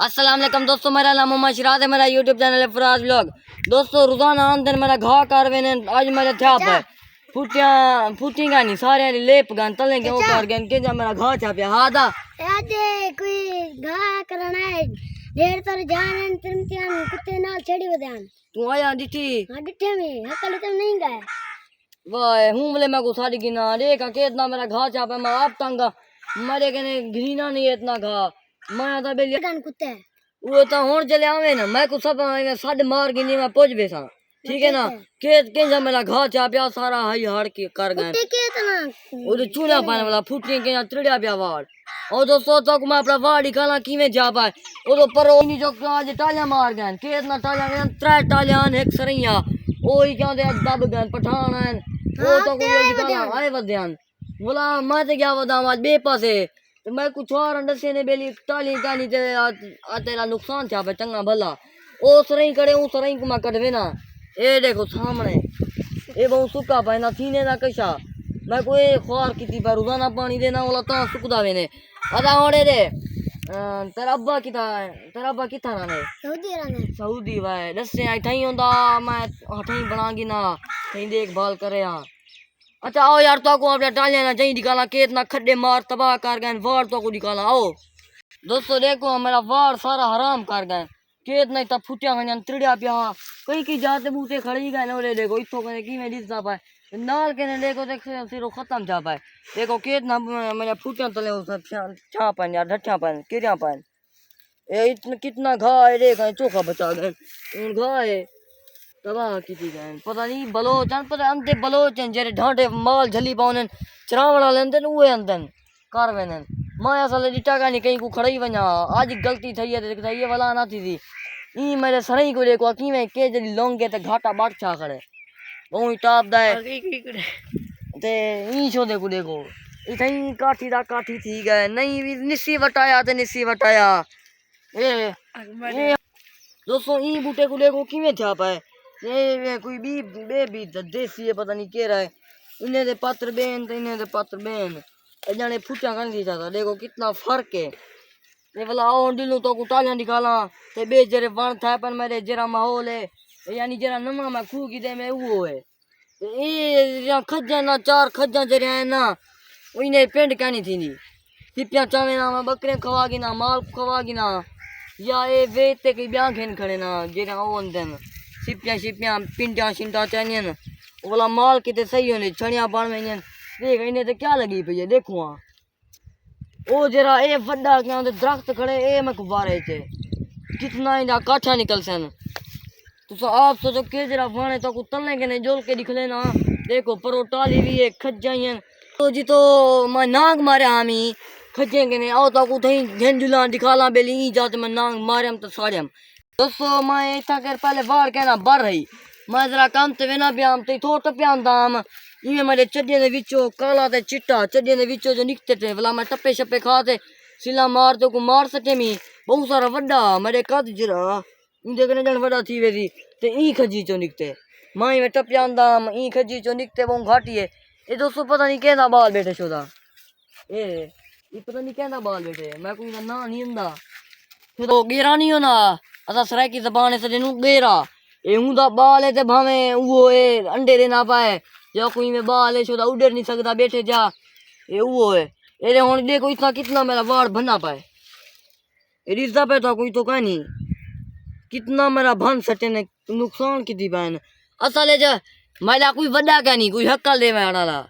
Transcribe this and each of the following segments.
अस्सलाम वालेकुम दोस्तों, मेरा नाम मोहम्मद शिराज है। मेरा यूट्यूब चैनल है फराज व्लॉग। दोस्तों रोजाना आमदन मेरा घा कर वेने आज मेरे छाप है फुटियां गानी सारे लेप गान तले के ओ कर गन के जा मेरा घा छापया हादा आज कोई घा करना है ढेर तर जान तिमतियान कुत्ते नाल छड़ी वदान तू आया दिठी हां डिठे में हकल तुम नहीं गए वाह हूं बोले मैं को सारी गिना रे का केतना मेरा घा छापे मैं आप तंगा मरे कने घिना नहीं इतना घा मैं तो बेली गन कुत्ते वो तो हुन चले आवे ना मैं को सब साड मार गिनी मैं पहुंच बेसा ठीक है ना के जा मेरा घा छापया सारा हई हाड़ के कर गए कुत्ते के तना वो तो चूना पाने वाला फुटनी के त्रिड़ा पिया वाड़ और दोस्तों तक मैं अपना वाड़ निकाला किवें जा पाए वो तो पर नहीं जो आज टालियां मार गए केतना टालियां गए त्रै टालियां एक सरैया ओही क्या दे दब गए पठान है वो तो कोई निकाला आए वद्यान बोला मैं तो गया वदाम आज बे पासे तो मैं कुछ और अंडसे ने बेली टाली जानी ते आ तेरा नुकसान छा पे चंगा भला ओ सरई करे ओ सरई को मैं कटवे ना ए देखो सामने ए बहु सुका पाना थीने ना कशा मैं कोई ख्वार की पर रोजाना पानी देना वाला ता सुकदा वेने अदा ओड़े रे तेरा अब्बा किथा ना ने सऊदी भाई दसे आई थई होंदा मैं हठई बनागी ना थई देखभाल करे यार अच्छा आओ यार तो को अपने टालियां ना चाहिए निकाला कितना खड्डे मार तबाह कर गए वार तो को निकाला आओ दोस्तों देखो मेरा वार सारा हराम कर गए कितना तब फुटिया गए त्रिड़िया पिया कई की जाते बूते खड़ी गए ना देखो इतो कने की में दिसदा पाए नाल के ने देखो देख सिरो खत्म जा पाए देखो कितना मेरा फुटिया तले सब छा पाए यार ढट्ठा पाए किरिया पाए ए इतना कितना घा है देख चोखा बचा गए घा है तबाह की गए पता नहीं बलोच पता अंते बलोच जेरे ढांटे माल झली पावन चरावड़ा लेंदन उहे अंदन कर वेनन मैं असल डिटा का नहीं कहीं को खड़ई वना आज गलती थई है ये वाला ना थी ई मेरे सड़ई को देखो की में के जदी लोंगे ते घाटा बाट छा करे ओई टाप दाए ते ई छो देखो ई थई काठी दा काठी थी गए नहीं निसी वटाया ते निसी वटाया ए दोस्तों ई बूटे को देखो की में छा पाए ये कोई बी देसी है पता नहीं के रहा है इन्हें दे पात्र बेन तो इन्हें दे पात्र बेन जाने फुटिया कर दी जाता देखो कितना फर्क है ये वाला आओ दिलू तो कुटालियां निकाला ते बे जरे वन था पर मेरे जरा माहौल है यानी जरा नमा मैं खू की दे में वो है ये खज्जा ना चार खज्जा जरे है ना इन्हें पेंट कहनी थी नहीं सिपिया चावे ना मैं बकरे खवागी ना माल खवागी ना या ये वेते की ब्याह खेन खड़े ना जरा वो अंदर सिपिया पिंटा शिंटा चाहिए बोला माल कितने सही होने छड़िया पान में देख इन्हें तो क्या लगी पई है देखो ओ जरा ए वड्डा क्या दरख्त खड़े ए मैं गुब्बारे चे कितना इनका काठा निकल सन तो आप सोचो के जरा वाणे तो को तलने के ने जोल के दिखले ना देखो परो टाली भी है खज्जाइयन तो जी तो मैं नाग मारे हामी खज्जे के ने आओ तो को थई झंडुला दिखाला बेली ई जात में नाग मारम तो साड़म दोस्तों मैं इतना कर पहले वार कहना बर रही मैं जरा काम ते वेना ब्याम ते थोट प्याम दाम इमे मेरे चड्डियां दे विचों काला ते चिट्टा चड्डियां दे विचों जो निकते थे भला मैं टप्पे शप्पे खाते सिला मार तो को मार सके मी बहुत सारा वड्डा मेरे कद जरा इंदे कने जन वड्डा थी वेदी ते ई खजी चो निकते माई में टप्पियां दाम ई खजी चो निकते वो घाटी है ये दोस्तों पता नहीं कहना बाल बैठे छोदा ये पता नहीं कहना बाल बैठे मैं कोई ना नहीं हुंदा तो गेरा नहीं होना असा सराय की जबान से जेनू गेरा ए हुंदा बाल है ते भावे वो ए अंडे दे ना पाए या कोई में बाल है छोदा उड़र नहीं सकता बैठे जा ए वो है ए हुन देखो इतना कितना मेरा वाड़ भरना पाए ए रिश्ता पे तो कोई तो कहानी कितना मेरा भन सटे ने नुकसान किती पाए असल जा मैला कोई वड्डा का नहीं कोई हक्का दे मैं आला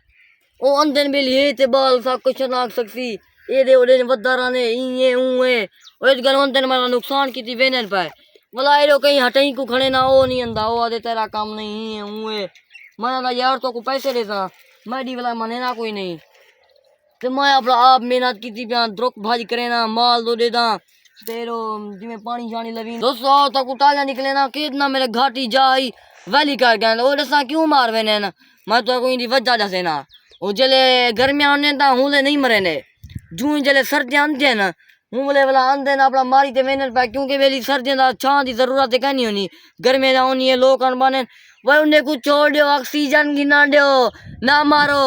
ओ अंदर बेली है ते बाल सा कुछ ना सकती ए दे ओडे वदारा ने ई ऊ है ओए गल अंदर मेरा नुकसान किती वेनन पाए बोला ए कहीं हटई को खड़े ना ओ नहीं अंदा ओ आदे तेरा काम नहीं है ऊ है मैं ना यार तो को पैसे देता मैं डी वाला मने ना कोई नहीं तो मैं अपना आप मेहनत की पिया द्रोक भाजी करे ना माल दो देदा तेरो जिमें पानी शानी लवी दोस्तों तो को टालियां निकले ना कितना मेरे घाटी जाई वैली कर गए ओ दसा क्यों मार वेने ना मैं तो कोई दी वजह दसे ना ओ जले गर्मियां होने ता हुले नहीं मरे ने जून जले सर्दियां आंदे ना हुले वाला आंदे ना अपना मारी ते वेनल पे क्योंकि वेली सर्दियां दा छां दी जरूरत है नहीं होनी गर्मी दा होनी है लोग अन बने वह उन्हें कुछ छोड़ दो ऑक्सीजन गिना दो ना मारो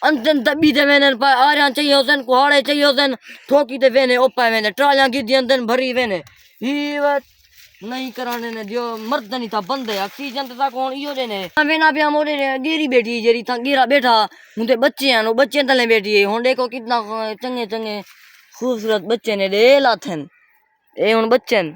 अंतन तबी ते वेने आरियां चाहिए होसन कुहाड़े चाहिए होसन ठोकी ते वेने ओपा वेने ट्रालियां गिद्दी अंदर भरी वेने ही वत नहीं कराने ने जो मर्द नहीं था बंदे ऑक्सीजन तो कौन इयो देने वेना पे मोरे गेरी बेटी जेरी था गेरा बैठा मुंडे बच्चे हैं नो बच्चे तले बैठी है हुन देखो कितना चंगे चंगे खूबसूरत बच्चे ने दे लाथन ए हुन बच्चन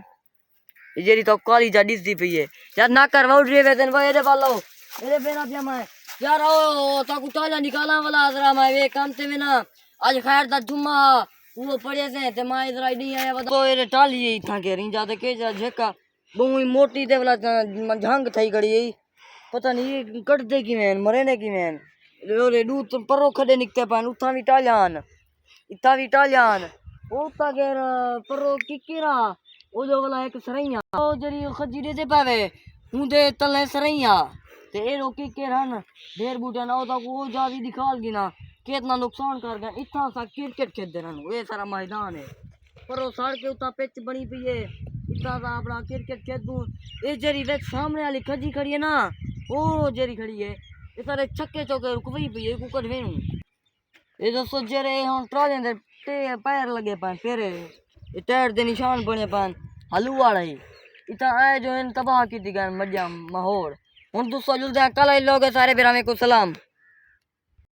जेरी तो काली जा दिसदी पई है यार ना करवा उठ रे वेदन वे दे वालो मेरे बेना पे मैं यार ओ ताकू ताला निकाला वाला जरा मैं वे काम ते में ना आज खैर दा जुम्मा वो पड़े से ते मैं इधर आई नहीं आया बता ए टाली था के रिंग जाते के जा झेका बहु मोटी ते वाला झंग थई गड़ी पता नहीं कट दे की मैन मरे ने की मैन रे दूत परो खडे निकते पान उठा भी टालियान इता भी टालियान ओता गेर परो किकिरा ओ जो वाला एक सरैया ओ जरी खजीरे दे पावे हुंदे तले सरैया ते ए रोकी के रन ढेर बूटा ना होता वो जावी दिखाल गिना कितना नुकसान कर गए इतना सा क्रिकेट खेलते रहन ये सारा मैदान है पर वो सड़क के उतना पिच बनी पई है इतना सा अपना क्रिकेट खेलूं ये जरी वे सामने वाली खजी खड़ी है ना ओ जरी खड़ी है ये सारे छक्के चौके रुकवई पई है कुकर वेणु ये दोस्तों जरे हम ट्रॉले दे पैर लगे पान पेरे ये टायर दे निशान बने पान हलू वाला ही इतना आए जो इन तबाह की दिगा मजा माहौल हुन दोस्तों जुलदे कल लोग सारे बिरामे को सलाम।